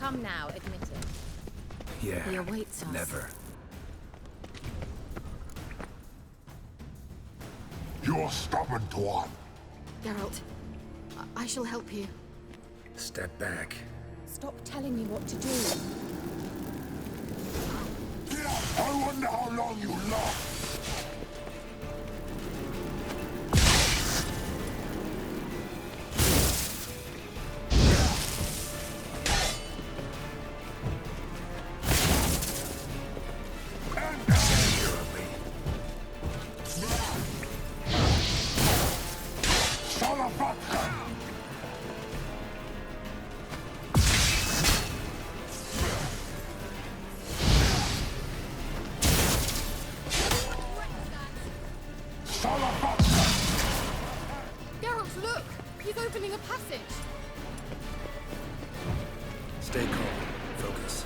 Come now, admit it. Yeah, He awaits us. never. You're stubborn, Tuan. Geralt, I shall help you. Step back. Stop telling me what to do. I wonder how long you last. Geralt, look! He's opening a passage! Stay calm. Focus.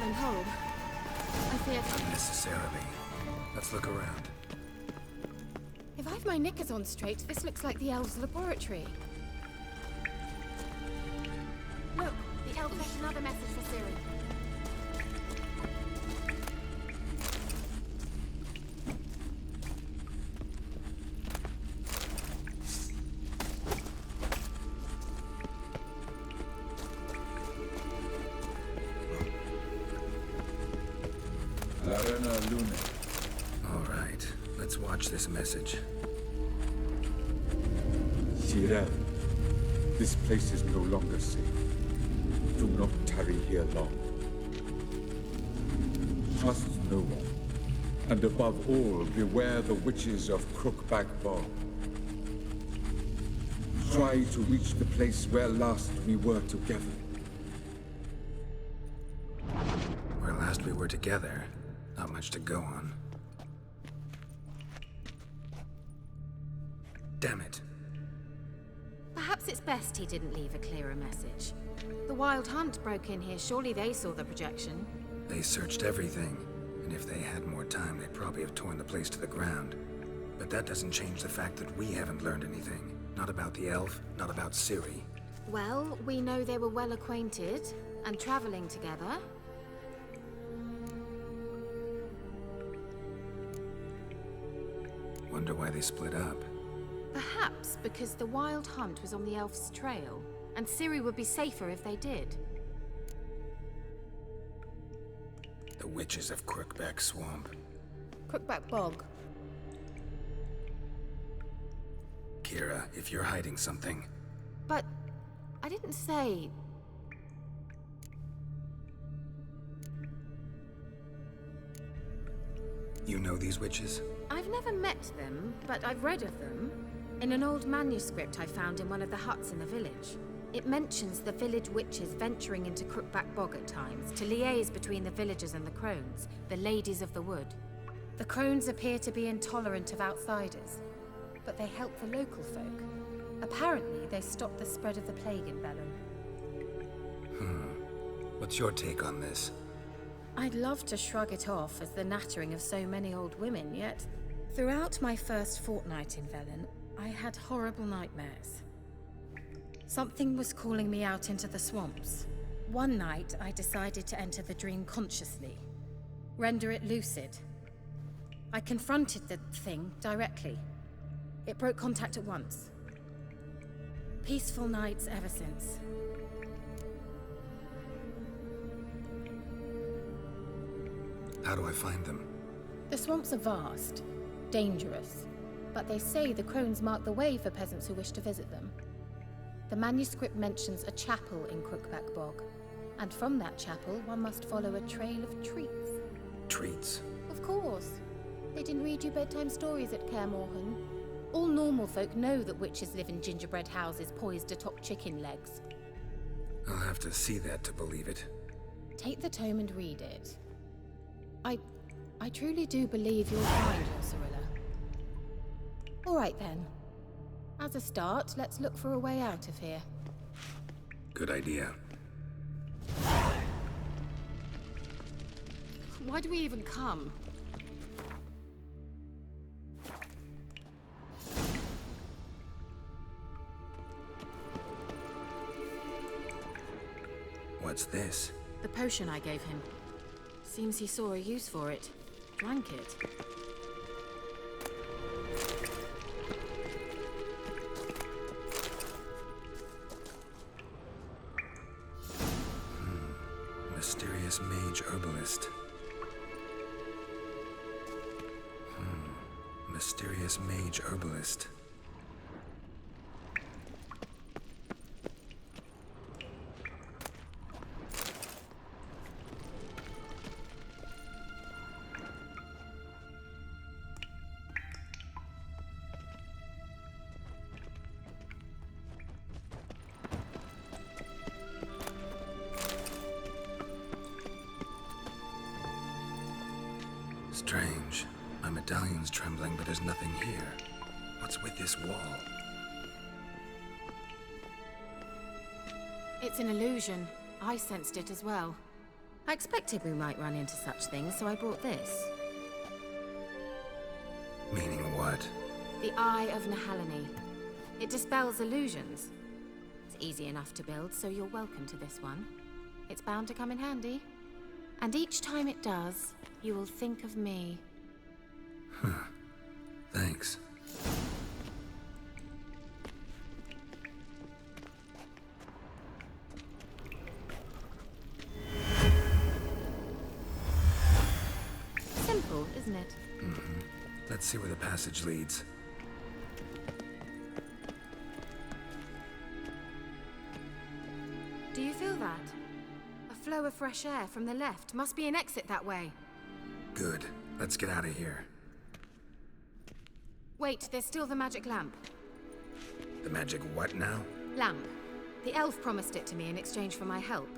and hole. I fear... Unnecessarily. Let's look around. If I've my knickers on straight, this looks like the elves' laboratory. Look, the elf left another message for Ciri. All right, let's watch this message. Tyrell, this place is no longer safe. Do not tarry here long. Trust no one. And above all, beware the witches of Crookback Bog. Try to reach the place where last we were together. Where last we were together, not much to go on. Damn it. Perhaps it's best he didn't leave a clearer message. The Wild Hunt broke in here. Surely they saw the projection. They searched everything, and if they had more time, they'd probably have torn the place to the ground. But that doesn't change the fact that we haven't learned anything. Not about the elf, not about Ciri. Well, we know they were well acquainted and traveling together. Wonder why they split up. Perhaps because the Wild Hunt was on the elf's trail, and Ciri would be safer if they did. The witches of Crookback Swamp. Crookback Bog. Kira, if you're hiding something... But I didn't say... You know these witches? I've never met them, but I've read of them. In an old manuscript I found in one of the huts in the village. It mentions the village witches venturing into Crookback Bog at times to liaise between the villagers and the crones, the ladies of the wood. The crones appear to be intolerant of outsiders, but they help the local folk. Apparently, they stopped the spread of the plague in Velen. What's your take on this? I'd love to shrug it off as the nattering of so many old women, yet throughout my first fortnight in Velen, I had horrible nightmares. Something was calling me out into the swamps. One night, I decided to enter the dream consciously, render it lucid. I confronted the thing directly. It broke contact at once. Peaceful nights ever since. How do I find them? The swamps are vast, dangerous, but they say the crones mark the way for peasants who wish to visit them. The manuscript mentions a chapel in Crookback Bog, and from that chapel one must follow a trail of treats. Treats? Of course. They didn't read you bedtime stories at Kaer Morhen. All normal folk know that witches live in gingerbread houses poised atop chicken legs. I'll have to see that to believe it. Take the tome and read it. I truly do believe you'll find your Cirilla. All right then. As a start, let's look for a way out of here. Good idea. Why do we even come? What's this? The potion I gave him. Seems he saw a use for it. Drank it. Mysterious mage herbalist. Mysterious mage herbalist. Strange. My medallion's trembling, but there's nothing here. What's with this wall? It's an illusion. I sensed it as well. I expected we might run into such things, so I brought this. Meaning what? The Eye of Nahalani. It dispels illusions. It's easy enough to build, so you're welcome to this one. It's bound to come in handy. And each time it does, you will think of me. Thanks. Simple, isn't it? Let's see where the passage leads. Do you feel that? A flow of fresh air from the left. Must be an exit that way. Good. Let's get out of here. Wait, there's still the magic lamp. The magic what now? Lamp. The elf promised it to me in exchange for my help.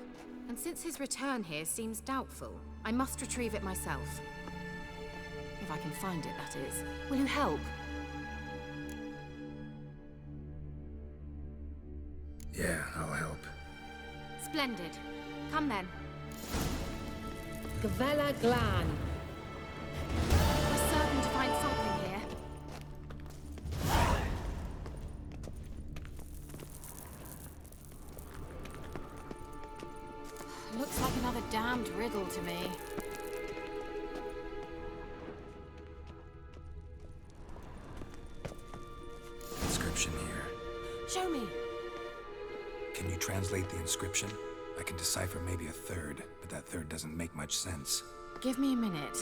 And since his return here seems doubtful, I must retrieve it myself. If I can find it, that is. Will you help? Yeah, I'll help. Splendid. Come then. Gavella Glan. We're certain to find something here. Looks like another damned riddle to me. Inscription here. Show me. Can you translate the inscription? I can decipher maybe a third, but that third doesn't make much sense. Give me a minute.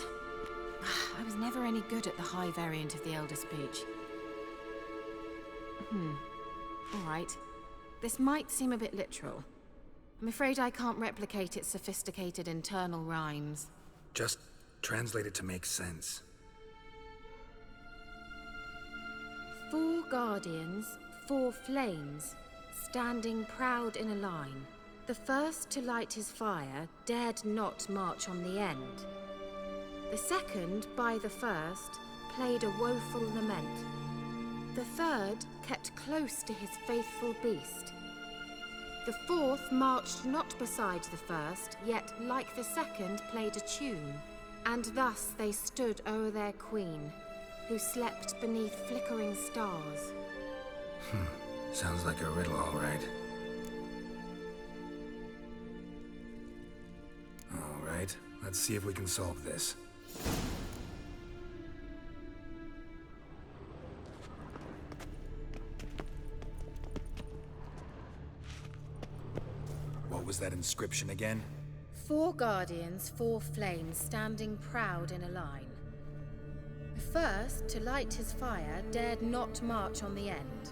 I was never any good at the high variant of the Elder Speech. All right. This might seem a bit literal. I'm afraid I can't replicate its sophisticated internal rhymes. Just translate it to make sense. 4 guardians, 4 flames, standing proud in a line. The first to light his fire dared not march on the end. The second, by the first, played a woeful lament. The third kept close to his faithful beast. The fourth marched not beside the first, yet, like the second, played a tune. And thus they stood o'er their queen, who slept beneath flickering stars. Sounds like a riddle, all right. All right, let's see if we can solve this. What was that inscription again? 4 guardians, 4 flames, standing proud in a line. The first, to light his fire, dared not march on the end.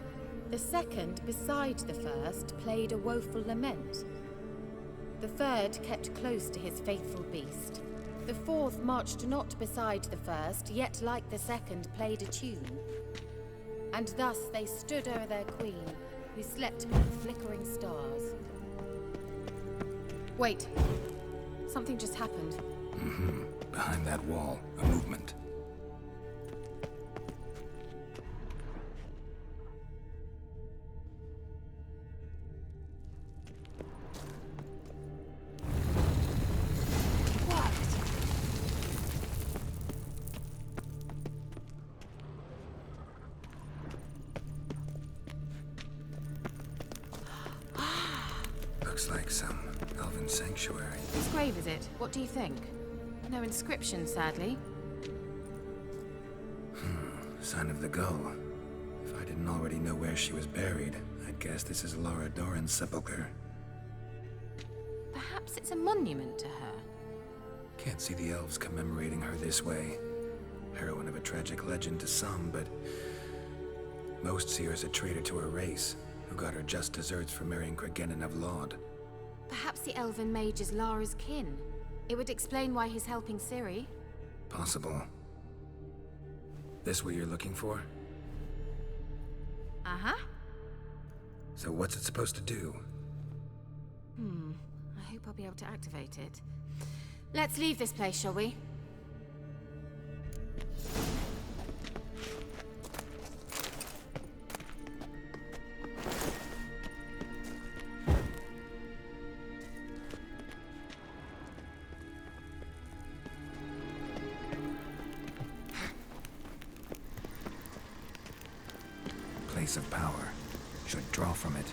The second, beside the first, played a woeful lament. The third kept close to his faithful beast. The fourth marched not beside the first, yet like the second played a tune. And thus they stood o'er their queen, who slept beneath flickering stars. Wait. Something just happened. Behind that wall, a movement. Looks like some elven sanctuary. Whose grave is it? What do you think? No inscription, sadly. Sign of the gull. If I didn't already know where she was buried, I'd guess this is Laura Doran's sepulcher. Perhaps it's a monument to her. Can't see the elves commemorating her this way. Heroine of a tragic legend to some, but most see her as a traitor to her race, who got her just deserts for marrying Cregennan of Laud. Perhaps the elven mage is Lara's kin. It would explain why he's helping Ciri. Possible. This what you're looking for? Uh-huh. So what's it supposed to do? I hope I'll be able to activate it. Let's leave this place, shall we? place of power. Should draw from it.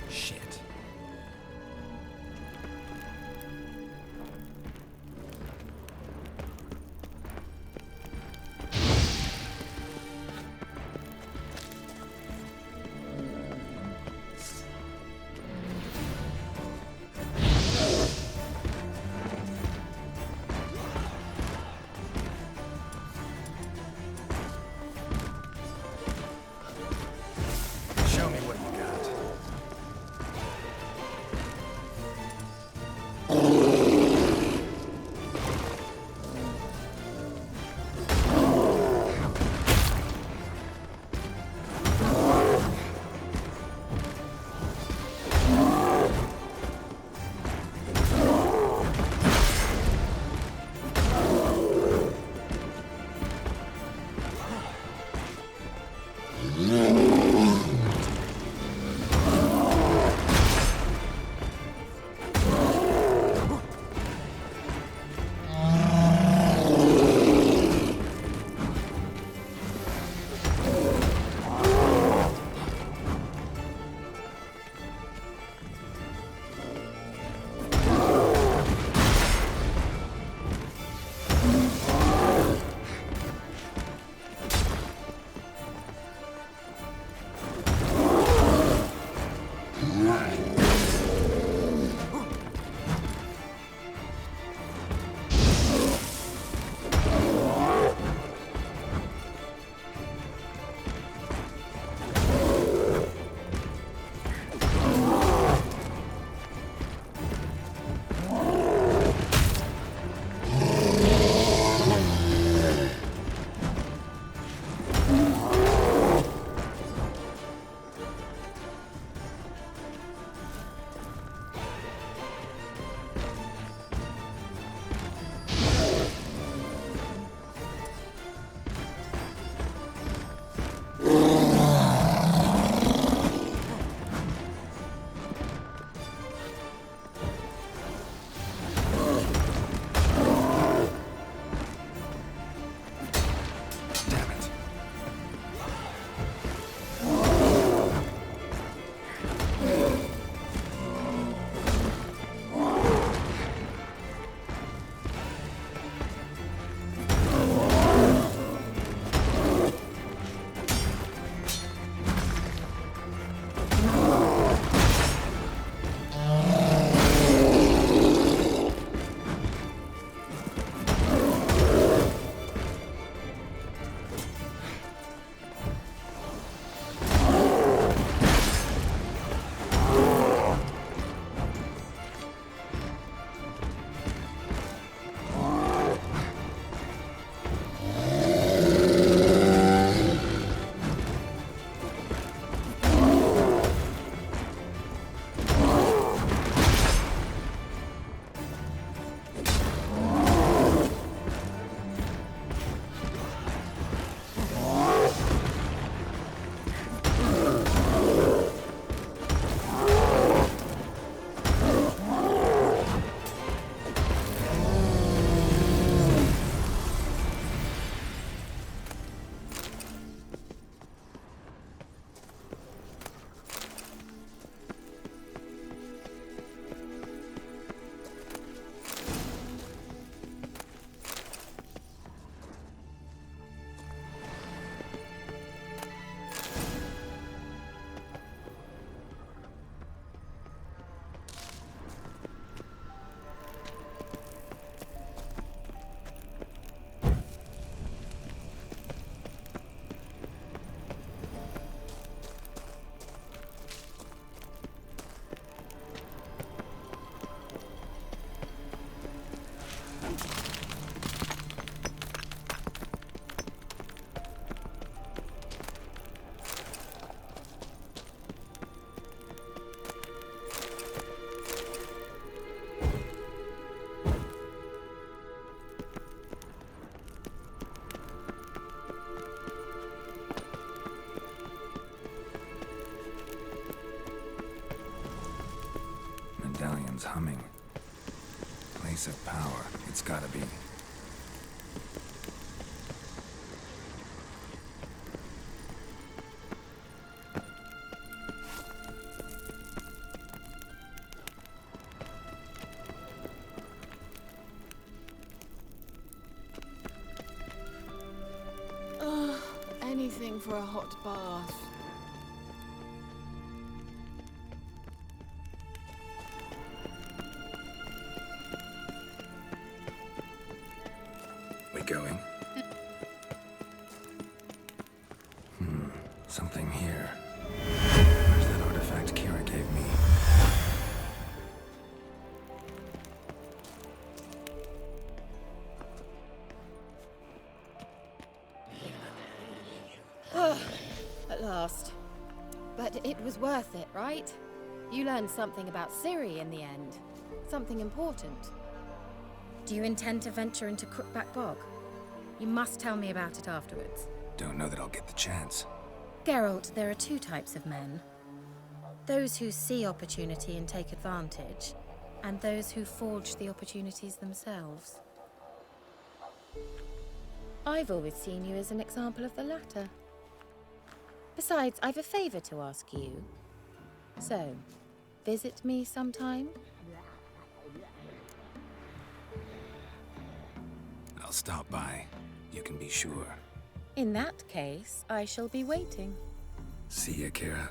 Shit. place of power. It's gotta be. Anything for a hot bath. We going? Something here. Where's that artifact Kira gave me? At last. But it was worth it, right? You learned something about Ciri in the end. Something important. Do you intend to venture into Crookback Bog? You must tell me about it afterwards. Don't know that I'll get the chance. Geralt, there are two types of men. Those who see opportunity and take advantage, and those who forge the opportunities themselves. I've always seen you as an example of the latter. Besides, I've a favor to ask you. So, visit me sometime? I'll stop by. You can be sure. In that case, I shall be waiting. See ya, Kira.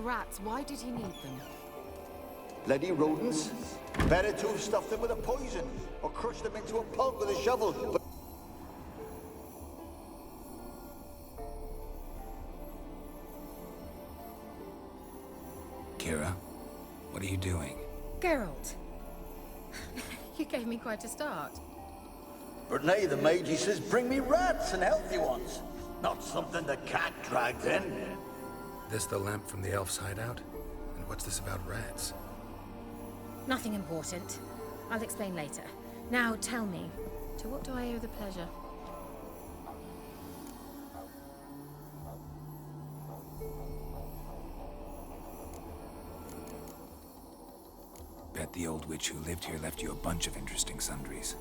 rats, why did he need them? Bloody rodents. Better to have stuffed them with a poison, or crushed them into a pulp with a shovel. But Kira, what are you doing? Geralt. You gave me quite a start. But nay, the mage, he says, bring me rats and healthy ones. Not something the cat dragged in. This the lamp from the elf's hideout? And what's this about rats? Nothing important. I'll explain later. Now tell me, to what do I owe the pleasure? Bet the old witch who lived here left you a bunch of interesting sundries.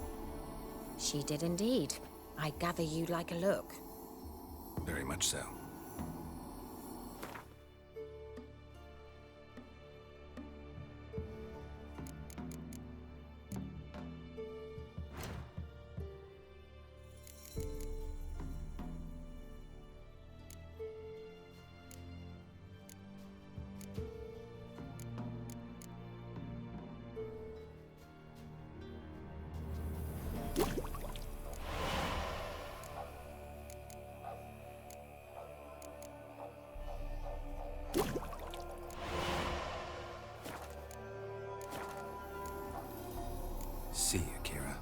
She did indeed. I gather you like a look. Very much so. See you, Kira.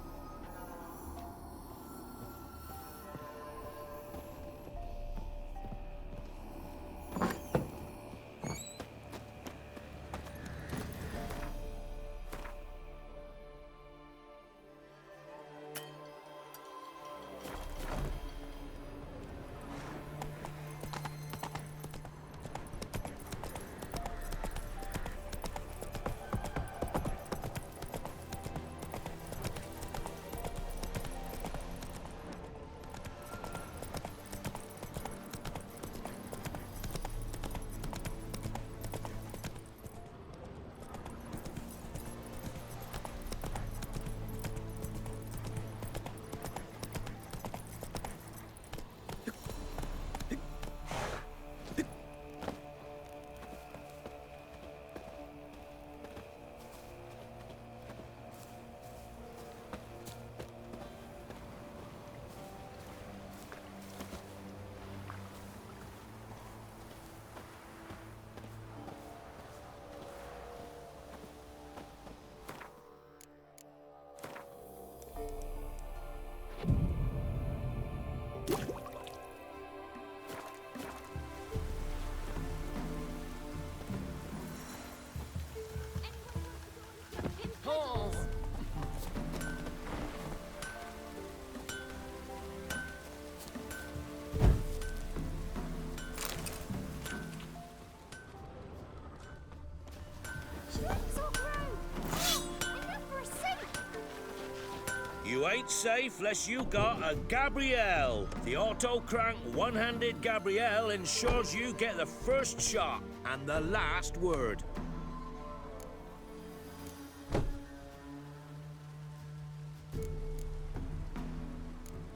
You ain't safe less you got a Gabrielle. The auto-crank one-handed Gabrielle ensures you get the first shot and the last word.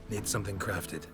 Need something crafted.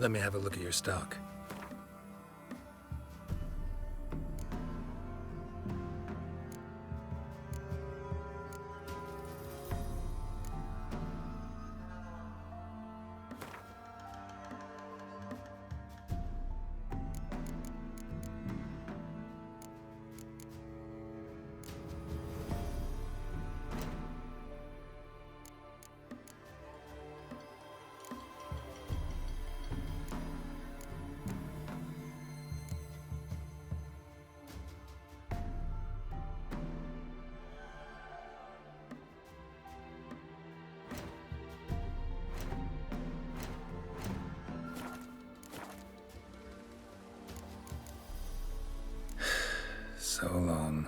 Let me have a look at your stock. So long.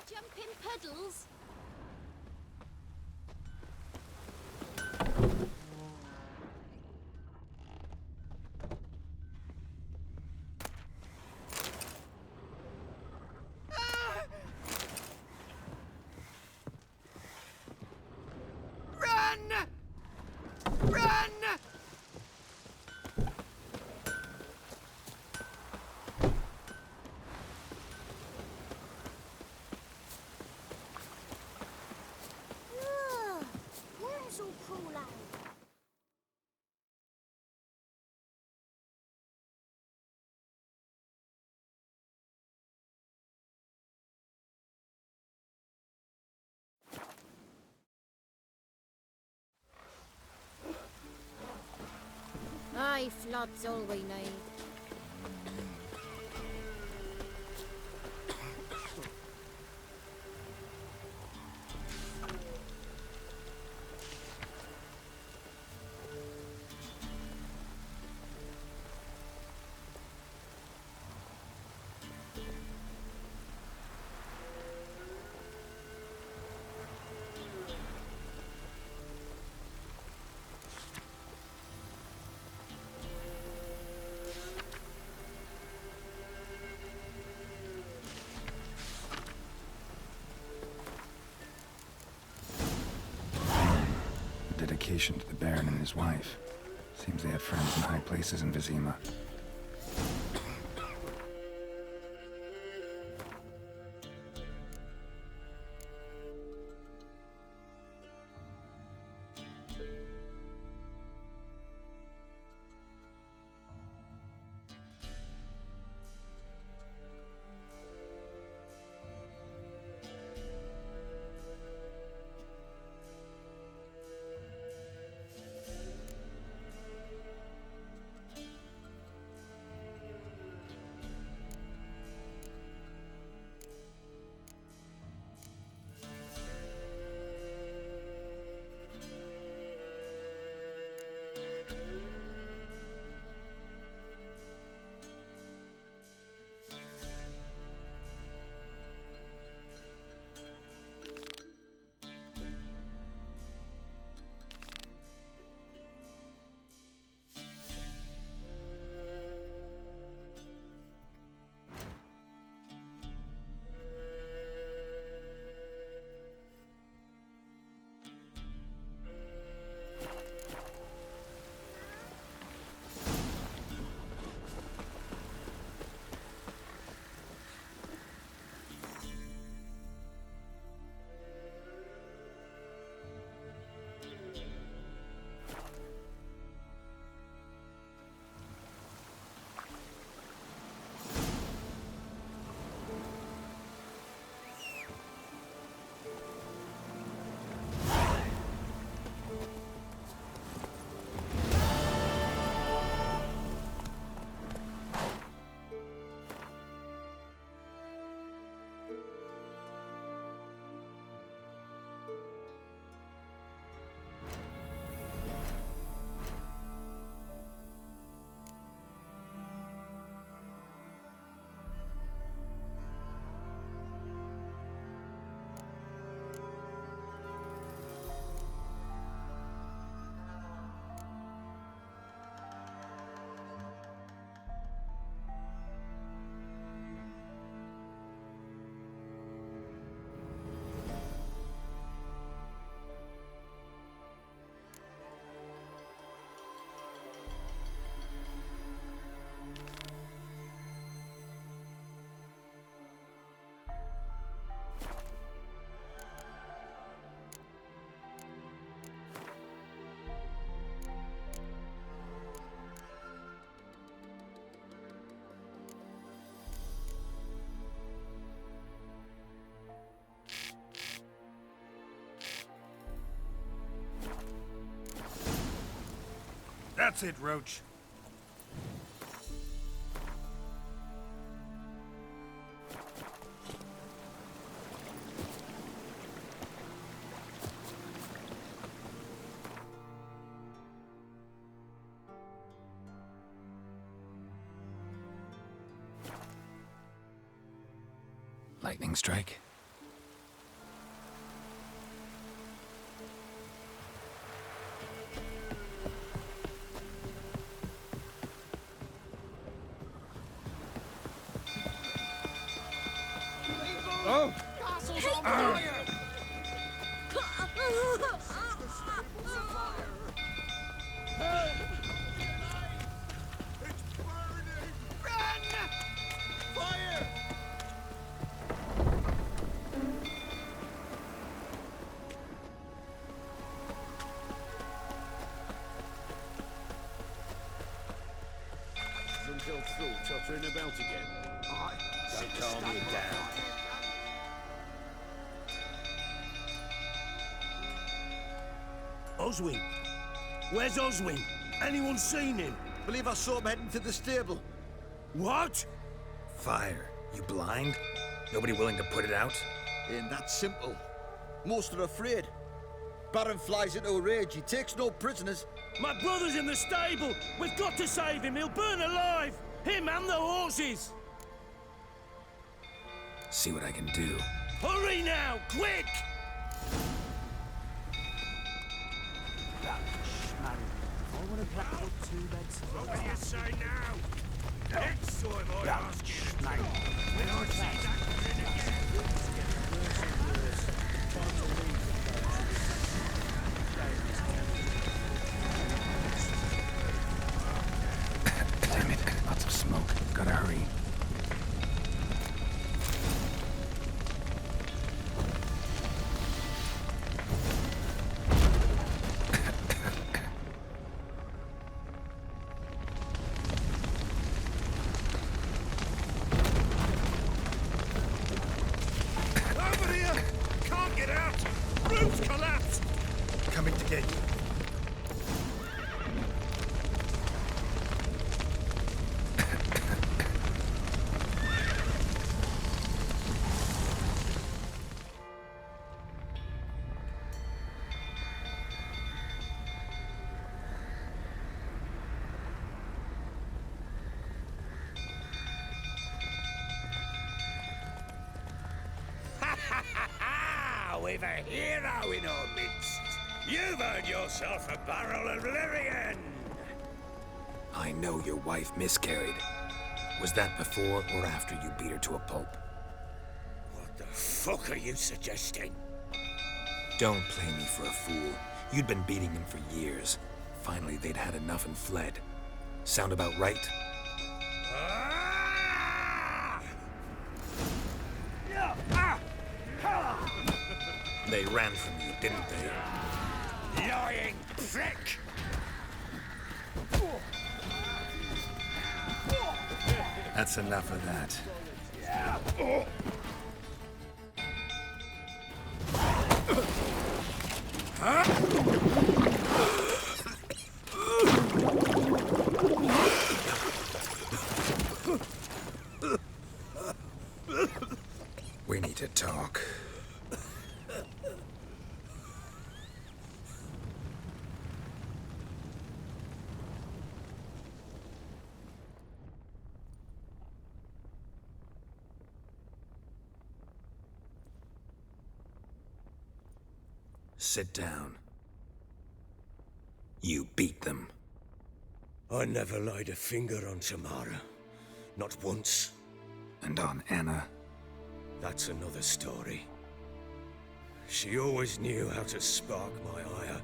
Jumping puddles? Worms will crawl out. Aye, flood's all we need. Dedication to the Baron and his wife. Seems they have friends in high places in Vizima. That's it, Roach. Lightning strike? Oh! Castle's on fire! It's burning! Run! Fire! Until through tottering about again. Don't calm you down. Oswin! Where's Oswin? Anyone seen him? Believe I saw him heading to the stable. What? Fire. You blind? Nobody willing to put it out? Ain't that simple. Most are afraid. Baron flies into a rage. He takes no prisoners. My brother's in the stable! We've got to save him! He'll burn alive! Him and the horses! See what I can do. Hurry now! Quick! What do you say now? Next time I ask you, when I see that grin again. Damn it, lots of smoke. Gotta hurry. Over here! Can't get out! Roof's collapsed! Coming to get you. We've a hero in our midst. You've earned yourself a barrel of Lyrian. I know your wife miscarried. Was that before or after you beat her to a pulp? What the fuck are you suggesting? Don't play me for a fool. You'd been beating him for years. Finally, they'd had enough and fled. Sound about right? They ran from you, didn't they? Lying prick! That's enough of that. We need to talk. Sit down. You beat them. I never laid a finger on Tamara. Not once. And on Anna. That's another story. She always knew how to spark my ire.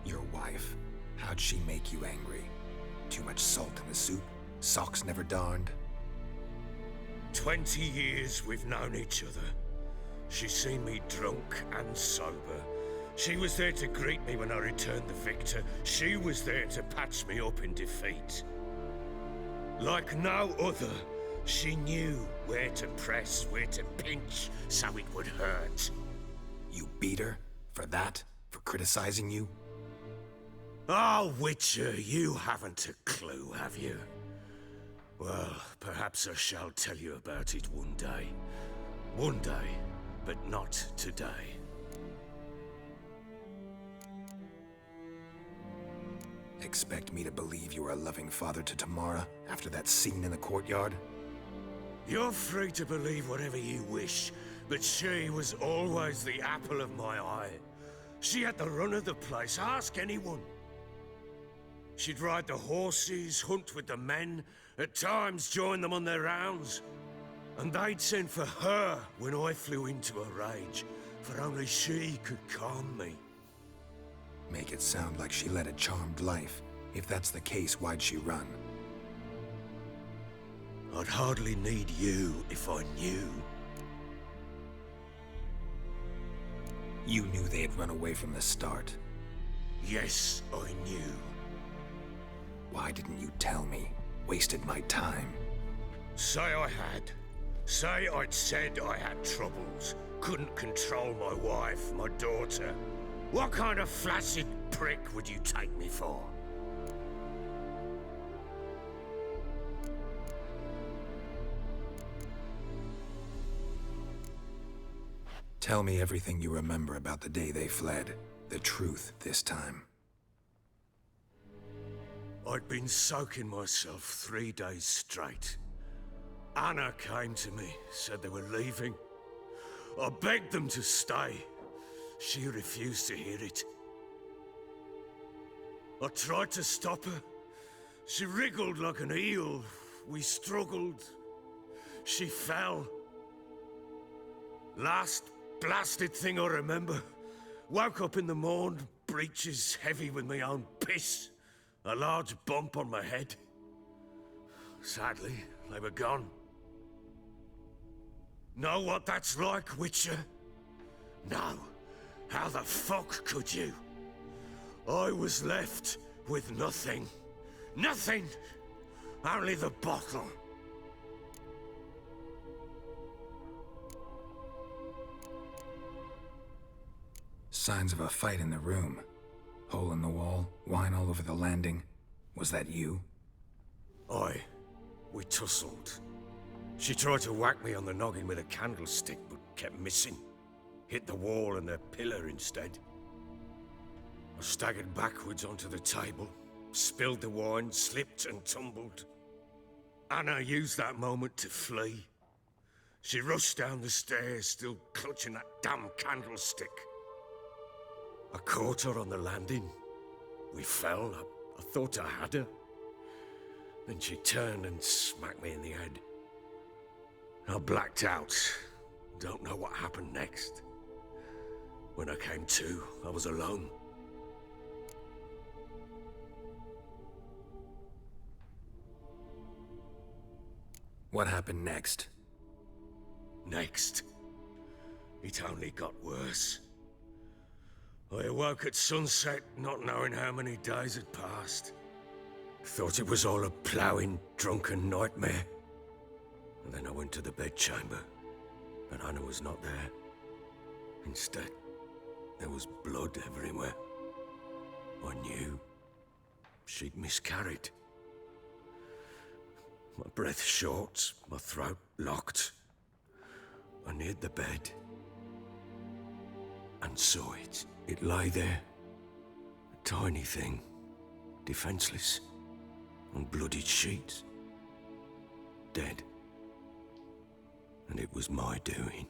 Your wife. How'd she make you angry? Too much salt in the soup? Socks never darned? 20 years we've known each other. She's seen me drunk and sober. She was there to greet me when I returned the victor. She was there to patch me up in defeat. Like no other, She knew where to press, where to pinch, so it would hurt. You beat her? For that? For criticizing you? Oh, Witcher, you haven't a clue, have you? Well, perhaps I shall tell you about it one day. One day, but not today. Expect me to believe you are a loving father to Tamara after that scene in the courtyard? You're free to believe whatever you wish, but she was always the apple of my eye. She had the run of the place, ask anyone. She'd ride the horses, hunt with the men, at times join them on their rounds. And they'd send for her when I flew into a rage, for only she could calm me. Make it sound like she led a charmed life. If that's the case, why'd she run? I'd hardly need you if I knew. You knew they had run away from the start. Yes, I knew. Why didn't you tell me? Wasted my time. Say I had. Say I'd said I had troubles. Couldn't control my wife, my daughter. What kind of flaccid prick would you take me for? Tell me everything you remember about the day they fled. The truth this time. I'd been soaking myself 3 days straight. Anna came to me, said they were leaving. I begged them to stay. She refused to hear it. I tried to stop her. She wriggled like an eel. We struggled. She fell. Last blasted thing I remember. Woke up in the morn, breeches heavy with my own piss. A large bump on my head. Sadly, they were gone. Know what that's like, Witcher? No. How the fuck could you? I was left with nothing. Nothing! Only the bottle. Signs of a fight in the room. Hole in the wall, wine all over the landing. Was that you? Aye. We tussled. She tried to whack me on the noggin with a candlestick, but kept missing. Hit the wall and the pillar instead. I staggered backwards onto the table, spilled the wine, slipped and tumbled. Anna used that moment to flee. She rushed down the stairs, still clutching that damn candlestick. I caught her on the landing. We fell. I thought I had her. Then she turned and smacked me in the head. I blacked out. Don't know what happened next. When I came to, I was alone. What happened next? Next, it only got worse. I awoke at sunset, not knowing how many days had passed. Thought it was all a ploughing, drunken nightmare. And then I went to the bedchamber, but Anna was not there. Instead, there was blood everywhere. I knew she'd miscarried. My breath short, my throat locked. I neared the bed and saw it. It lay there, a tiny thing, defenseless, on bloodied sheets, dead. And it was my doing.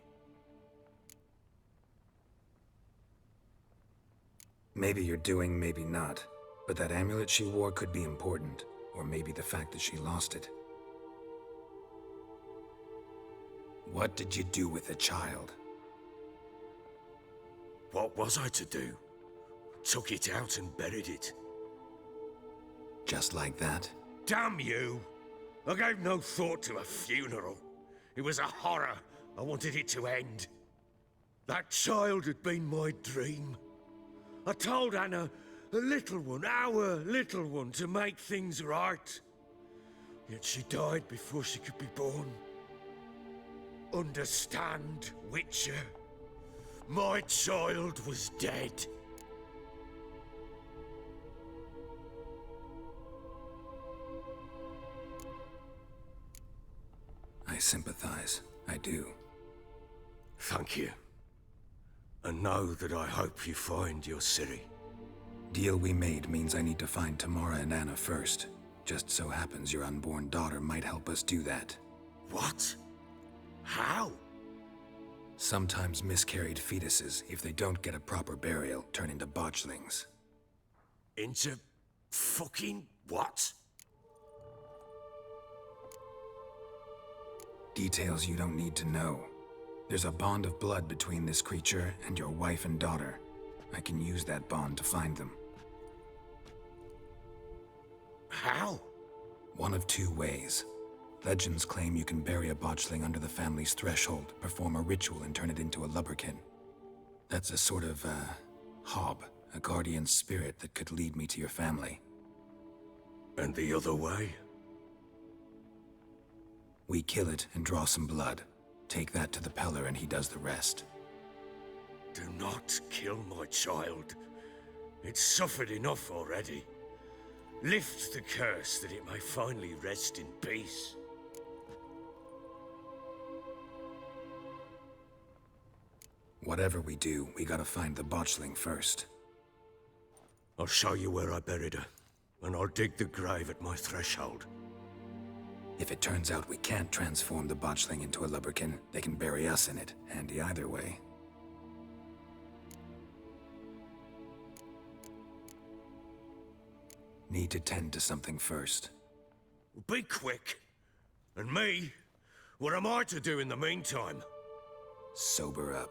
Maybe you're doing, maybe not. But that amulet she wore could be important. Or maybe the fact that she lost it. What did you do with the child? What was I to do? Took it out and buried it. Just like that? Damn you! I gave no thought to a funeral. It was a horror. I wanted it to end. That child had been my dream. I told Anna, the little one, our little one, to make things right. Yet she died before she could be born. Understand, Witcher? My child was dead. I sympathize. I do. Thank you. And know that I hope you find your Ciri. Deal we made means I need to find Tamara and Anna first. Just so happens your unborn daughter might help us do that. What? How? Sometimes miscarried fetuses, if they don't get a proper burial, turn into botchlings. Into fucking what? Details you don't need to know. There's a bond of blood between this creature and your wife and daughter. I can use that bond to find them. How? One of two ways. Legends claim you can bury a botchling under the family's threshold, perform a ritual, and turn it into a lubberkin. That's a sort of, hob, a guardian spirit that could lead me to your family. And the other way? We kill it and draw some blood. Take that to the Peller and he does the rest. Do not kill my child. It's suffered enough already. Lift the curse that it may finally rest in peace. Whatever we do, we gotta find the botchling first. I'll show you where I buried her, and I'll dig the grave at my threshold. If it turns out we can't transform the botchling into a lubberkin, they can bury us in it. Handy either way. Need to tend to something first. Be quick. And me? What am I to do in the meantime? Sober up.